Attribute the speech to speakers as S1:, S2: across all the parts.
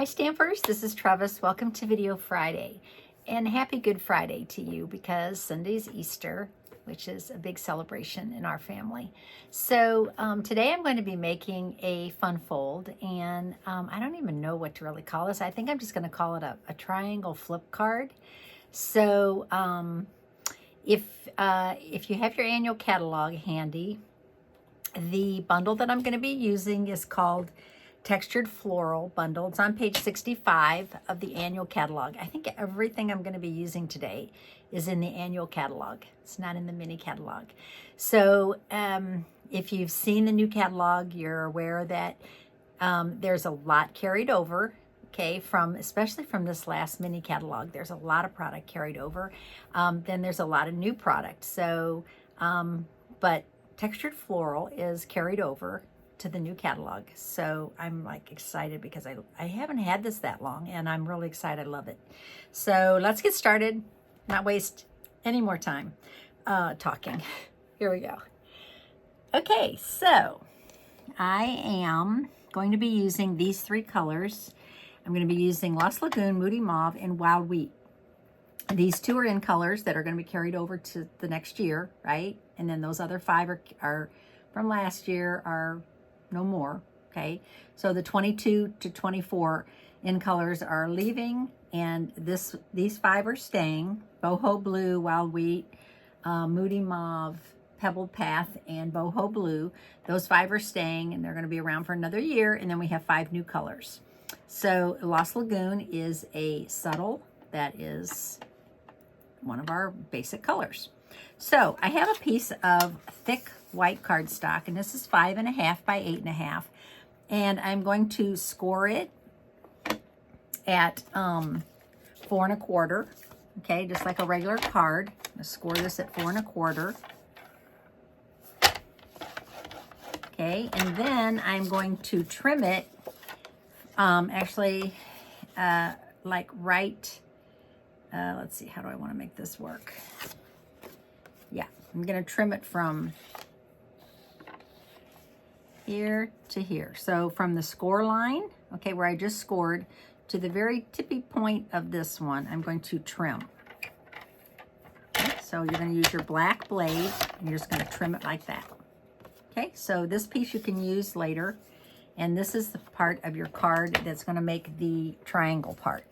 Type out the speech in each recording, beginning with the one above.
S1: Hi Stampers, this is Trevis. Welcome to Video Friday. And happy Good Friday to you because Sunday's Easter, which is a big celebration in our family. So today I'm going to be making a fun fold, and I don't even know what to really call this. I think I'm just going to call it a triangle flip card. So if you have your annual catalog handy, the bundle that I'm going to be using is called Textured Floral bundle. It's on page 65 of the annual catalog. I think everything I'm going to be using today is in the annual catalog. It's not in the mini catalog. So if you've seen the new catalog, you're aware that there's a lot carried over, okay, especially from this last mini catalog. There's a lot of product carried over. Then there's a lot of new product. So, but Textured Floral is carried over to the new catalog. So I'm like excited because I haven't had this that long, and I'm really excited. I love it. So let's get started, not waste any more time talking. Here we go. Okay, so I am going to be using these three colors. I'm going to be using Lost Lagoon, Moody Mauve, and Wild Wheat. These two are in colors that are going to be carried over to the next year, right? And then those other five are from last year, are no more, okay? So the 22 to 24 in colors are leaving, and these five are staying. Boho Blue, Wild Wheat, Moody Mauve, Pebbled Path, and Boho Blue. Those five are staying, and they're going to be around for another year, and then we have five new colors. So Lost Lagoon is a subtle that is one of our basic colors. So I have a piece of thick white cardstock, and this is 5.5 by 8.5, and I'm going to score it at 4 1/4. Okay, just like a regular card. I'm gonna score this at 4 1/4. Okay, and then I'm going to trim it. Like right. Let's see, how do I want to make this work? Yeah, I'm going to trim it from here to here. So from the score line, okay, where I just scored, to the very tippy point of this one, I'm going to trim. Okay, so you're going to use your black blade, and you're just going to trim it like that. Okay, so this piece you can use later, and this is the part of your card that's going to make the triangle part.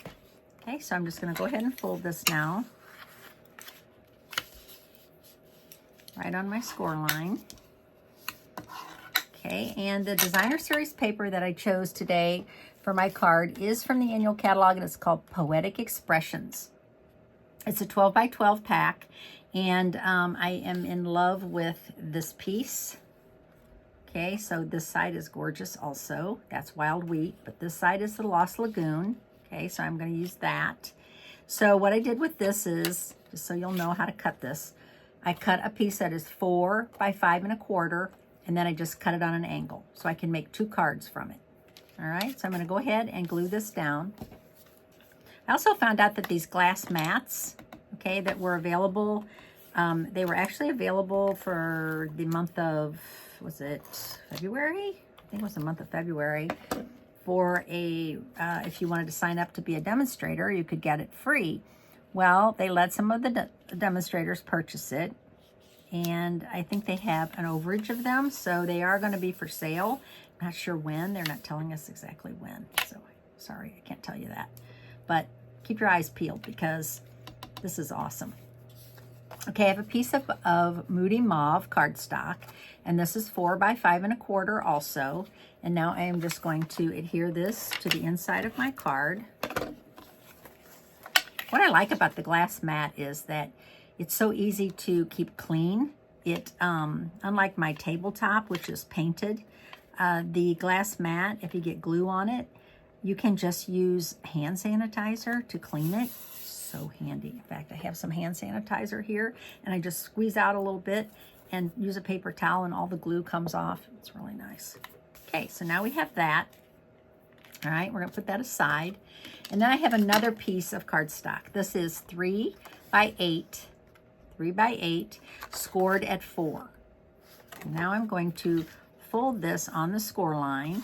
S1: Okay, so I'm just going to go ahead and fold this now, right on my score line. Okay, and the designer series paper that I chose today for my card is from the annual catalog, and it's called Poetic Expressions. It's a 12 by 12 pack, and I am in love with this piece. Okay, so this side is gorgeous also. That's Wild Wheat, but this side is the Lost Lagoon. Okay, so I'm going to use that. So what I did with this is, just so you'll know how to cut this, I cut a piece that is 4 by 5 1/4, and then I just cut it on an angle so I can make two cards from it. All right, so I'm going to go ahead and glue this down. I also found out that these glass mats, okay, that were available, they were actually available for the month of, was it February? I think it was the month of February. For if you wanted to sign up to be a demonstrator, you could get it free. Well, they let some of the demonstrators purchase it, and I think they have an overage of them, so they are going to be for sale. I'm not sure when. They're not telling us exactly when, so sorry, I can't tell you that. But keep your eyes peeled because this is awesome. Okay, I have a piece of Moody Mauve cardstock, and this is 4 by 5 1/4 also. And now I am just going to adhere this to the inside of my card. What I like about the glass mat is that it's so easy to keep clean. It, unlike my tabletop, which is painted, the glass mat, if you get glue on it, you can just use hand sanitizer to clean it. So handy. In fact, I have some hand sanitizer here, and I just squeeze out a little bit and use a paper towel, and all the glue comes off. It's really nice. Okay, so now we have that. All right, we're going to put that aside. And then I have another piece of cardstock. This is 3 by 8, scored at 4. Now I'm going to fold this on the score line.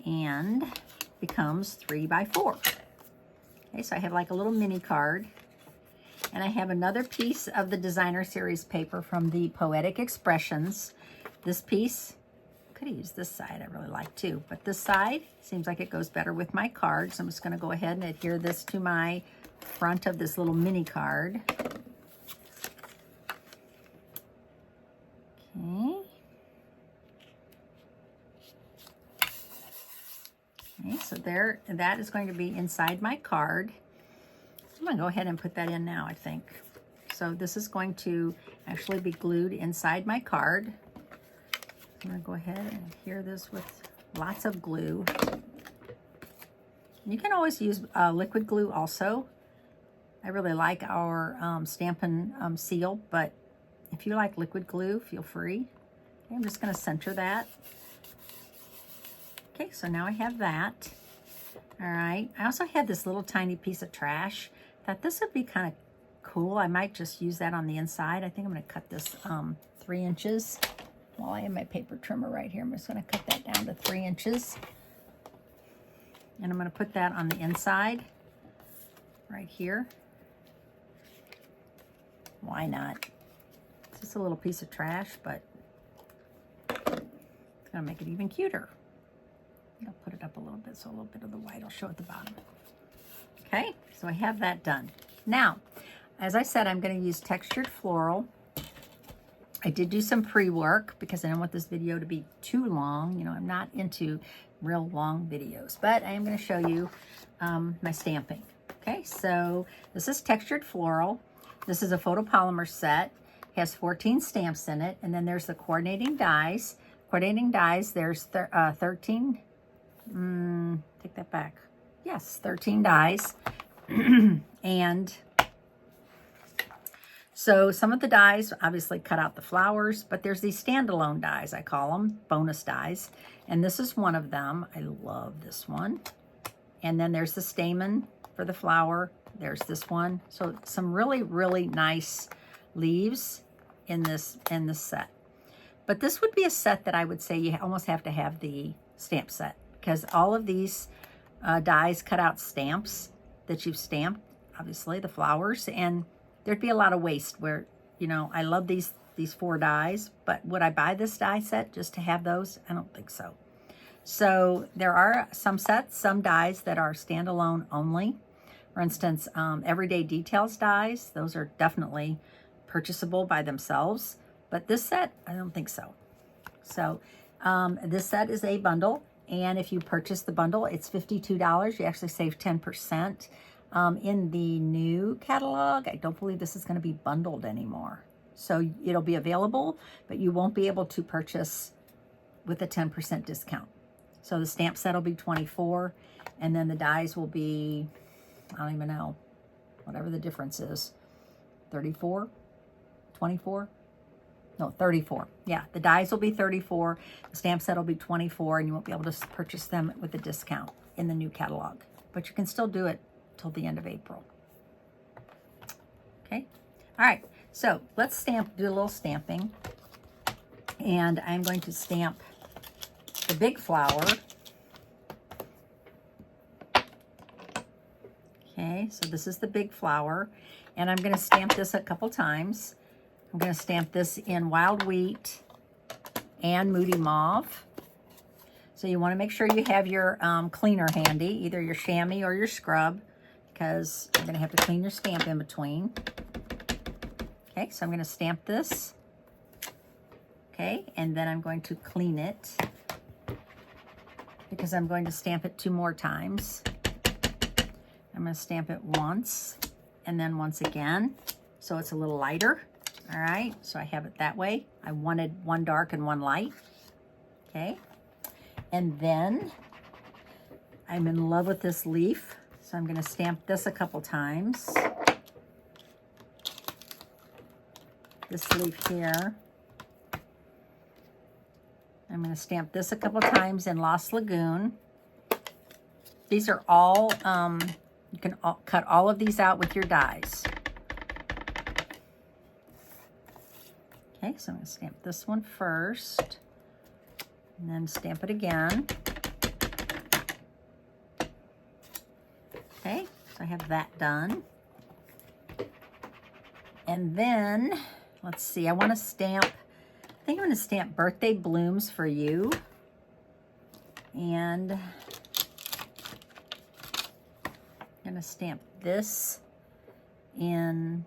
S1: and becomes 3 by 4. Okay, so I have like a little mini card. And I have another piece of the designer series paper from the Poetic Expressions. This piece, could have used this side, I really like too, but this side seems like it goes better with my card. So I'm just going to go ahead and adhere this to my front of this little mini card. Okay. Okay, so there, that is going to be inside my card. I'm going to go ahead and put that in now, I think. So this is going to actually be glued inside my card. I'm going to go ahead and adhere this with lots of glue. You can always use liquid glue also. I really like our Stampin' seal, but if you like liquid glue, feel free. Okay, I'm just going to center that. Okay, so now I have that. All right, I also had this little tiny piece of trash. Thought this would be kind of cool. I might just use that on the inside. I think I'm going to cut this 3 inches. While I have my paper trimmer right here, I'm just going to cut that down to 3 inches. And I'm going to put that on the inside right here. Why not? It's just a little piece of trash, but it's going to make it even cuter. I'll put it up a little bit so a little bit of the white will show at the bottom. Okay, so I have that done. Now, as I said, I'm going to use Textured Floral. I did do some pre-work because I don't want this video to be too long. You know, I'm not into real long videos, but I am going to show you my stamping. Okay, so this is Textured Floral. This is a photopolymer set. It has 14 stamps in it, and then there's the coordinating dies. Coordinating dies, there's 13. Take that back. Yes, 13 dies. And so some of the dies obviously cut out the flowers, but there's these standalone dies, I call them, bonus dies. And this is one of them. I love this one. And then there's the stamen for the flower. There's this one. So some really, really nice leaves in this set. But this would be a set that I would say you almost have to have the stamp set, because all of these dies cut out stamps that you've stamped, obviously the flowers, and there'd be a lot of waste where, you know, I love these 4 dies, but would I buy this die set just to have those? I don't think so. So there are some sets, some dies that are standalone only. For instance, Everyday Details dies, those are definitely purchasable by themselves, but this set, I don't think so. So this set is a bundle, and if you purchase the bundle, it's $52. You actually save 10%. In the new catalog, I don't believe this is going to be bundled anymore. So it'll be available, but you won't be able to purchase with a 10% discount. So the stamp set will be $24, and then the dies will be, I don't even know, whatever the difference is, $34, $24? No, $34. Yeah, the dies will be $34, the stamp set will be $24, and you won't be able to purchase them with a discount in the new catalog. But you can still do it till the end of April. Okay, all right, so let's do a little stamping. And I'm going to stamp the big flower. Okay, so this is the big flower, and I'm going to stamp this a couple times. I'm going to stamp this in Wild Wheat and Moody Mauve. So you want to make sure you have your cleaner handy, either your chamois or your scrub, because you're going to have to clean your stamp in between. Okay, so I'm going to stamp this. Okay, and then I'm going to clean it because I'm going to stamp it 2 more times. I'm going to stamp it once and then once again, so it's a little lighter. All right, so I have it that way. I wanted one dark and one light. Okay, and then I'm in love with this leaf, so I'm going to stamp this a couple times. This leaf here. I'm going to stamp this a couple times in Lost Lagoon. These are all, you can cut all of these out with your dies. Okay, so I'm going to stamp this one first, and then stamp it again. So I have that done. And then, let's see, I want to stamp, I think I'm going to stamp Birthday Blooms for You. And I'm going to stamp this in,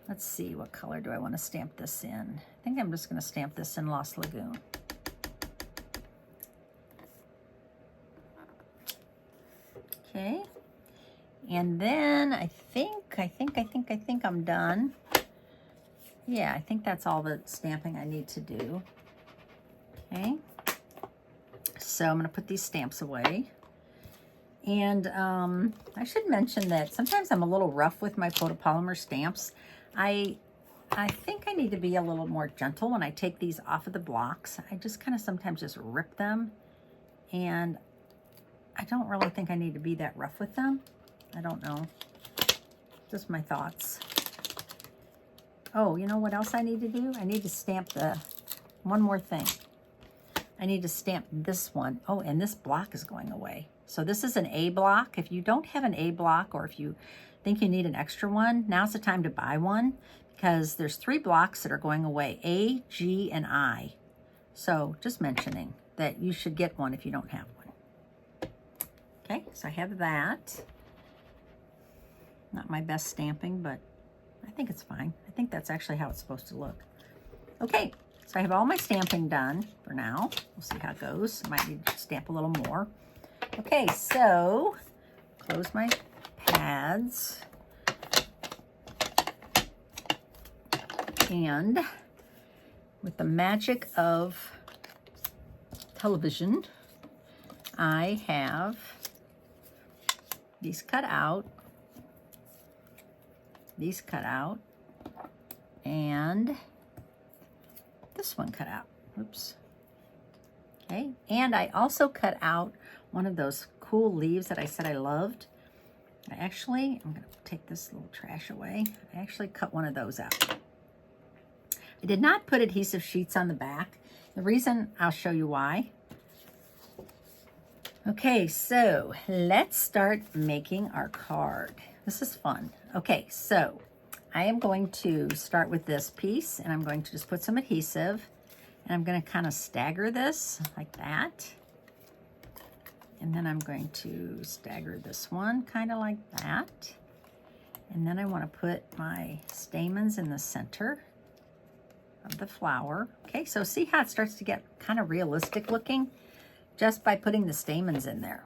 S1: let's see, what color do I want to stamp this in? I think I'm just going to stamp this in Lost Lagoon. Okay. And then I think I'm done. Yeah, I think that's all the stamping I need to do. Okay. So I'm going to put these stamps away. And I should mention that sometimes I'm a little rough with my photopolymer stamps. I think I need to be a little more gentle when I take these off of the blocks. I just kind of sometimes just rip them. And I don't really think I need to be that rough with them. I don't know. Just my thoughts. Oh, you know what else I need to do? I need to stamp one more thing. I need to stamp this one. Oh, and this block is going away. So this is an A block. If you don't have an A block, or if you think you need an extra one, now's the time to buy one, because there's 3 blocks that are going away, A, G, and I. So just mentioning that you should get one if you don't have one. Okay, so I have that. Not my best stamping, but I think it's fine. I think that's actually how it's supposed to look. Okay, so I have all my stamping done for now. We'll see how it goes. I might need to stamp a little more. Okay, so close my pads. And with the magic of television, I have these cut out, and this one cut out. Oops. Okay, and I also cut out one of those cool leaves that I said I loved. I'm going to take this little trash away. I actually cut one of those out. I did not put adhesive sheets on the back. The reason, I'll show you why. Okay, so let's start making our card. This is fun. Okay, so I am going to start with this piece, and I'm going to just put some adhesive, and I'm going to kind of stagger this like that. And then I'm going to stagger this one kind of like that. And then I want to put my stamens in the center of the flower. Okay, so see how it starts to get kind of realistic looking just by putting the stamens in there.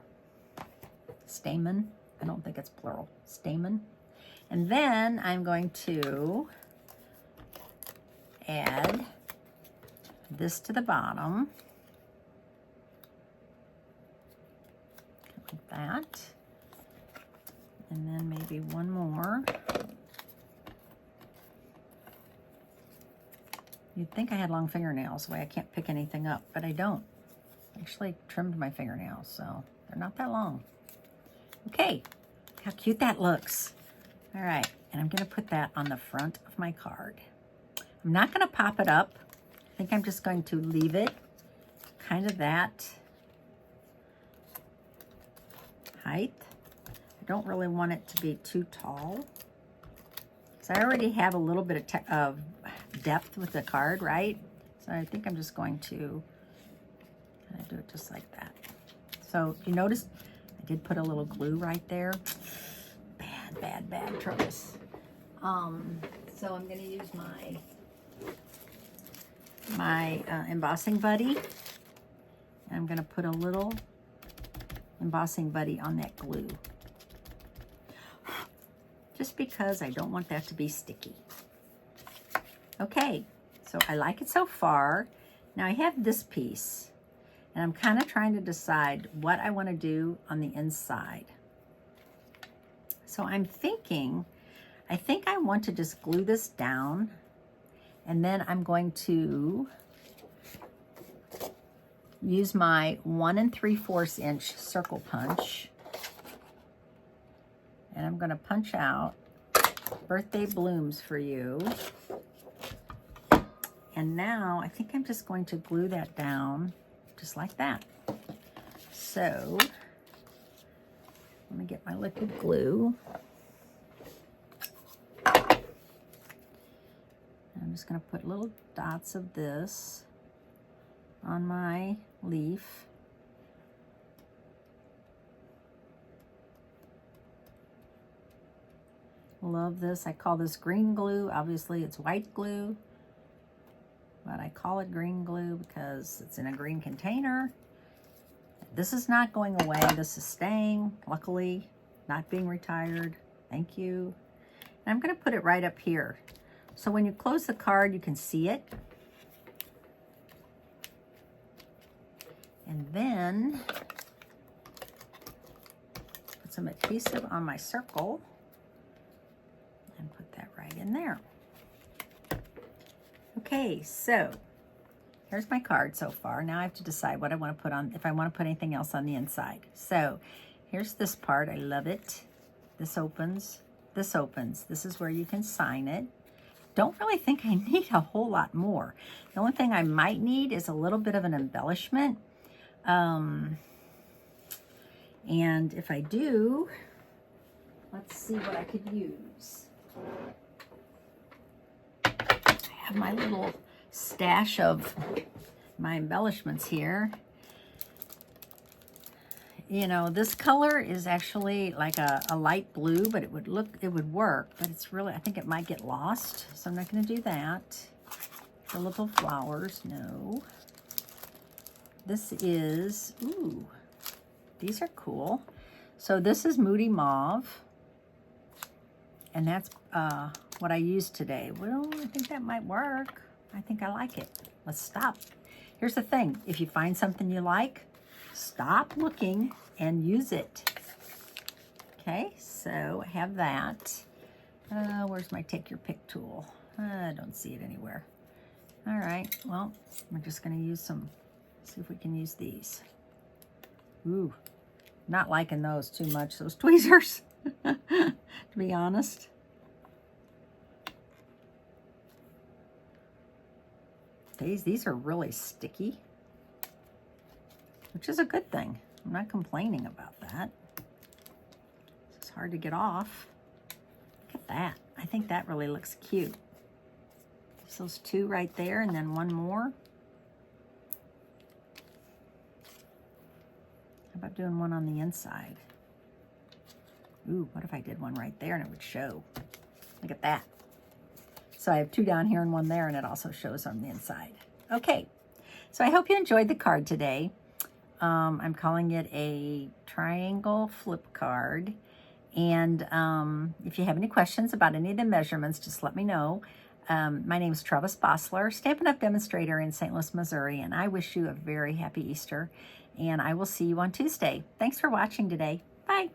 S1: Stamen, I don't think it's plural, stamen. And then I'm going to add this to the bottom, like that. And then maybe one more. You'd think I had long fingernails, the way I can't pick anything up, but I don't. I actually trimmed my fingernails, so they're not that long. Okay, how cute that looks. All right, and I'm gonna put that on the front of my card. I'm not gonna pop it up. I think I'm just going to leave it kind of that height. I don't really want it to be too tall. So I already have a little bit of depth with the card, right? So I think I'm just going to kind of do it just like that. So you notice I did put a little glue right there. Bad Trevis. So I'm going to use my embossing buddy. And I'm going to put a little embossing buddy on that glue. Just because I don't want that to be sticky. Okay, so I like it so far. Now I have this piece, and I'm kind of trying to decide what I want to do on the inside. So I'm thinking, I think I want to just glue this down, and then I'm going to use my 1 3/4 inch circle punch, and I'm going to punch out Birthday Blooms for You. And now I think I'm just going to glue that down just like that. So Let me get my liquid glue. I'm just going to put little dots of this on my leaf. Love this. I call this green glue. Obviously it's white glue, but I call it green glue because it's in a green container. This is not going away. This is staying, luckily, not being retired. Thank you. And I'm going to put it right up here. So when you close the card, you can see it. And then put some adhesive on my circle and put that right in there. Okay, so here's my card so far. Now I have to decide what I want to put on, if I want to put anything else on the inside. So here's this part. I love it. This opens. This opens. This is where you can sign it. Don't really think I need a whole lot more. The only thing I might need is a little bit of an embellishment. And if I do, let's see what I could use. I have my little stash of my embellishments here. You know, this color is actually like a light blue, but it would work, but it's really, I think it might get lost, so I'm not going to do that. The little flowers, no. This is, ooh, these are cool. So this is Moody Mauve, and that's what I used today. Well, I think that might work. I think I like it. Let's stop. Here's the thing. If you find something you like, stop looking and use it. Okay, so I have that. Where's my take your pick tool? I don't see it anywhere. All right, well, we're just going to use some, see if we can use these. Ooh, not liking those too much, those tweezers, to be honest. These are really sticky, which is a good thing. I'm not complaining about that. It's hard to get off. Look at that. I think that really looks cute. So those two right there, and then one more. How about doing one on the inside? Ooh, what if I did one right there and it would show? Look at that. So I have two down here and one there, and it also shows on the inside. Okay, so I hope you enjoyed the card today. I'm calling it a triangle flip card. And if you have any questions about any of the measurements, just let me know. My name is Trevis Bossler, Stampin' Up! Demonstrator in St. Louis, Missouri, and I wish you a very happy Easter. And I will see you on Tuesday. Thanks for watching today. Bye.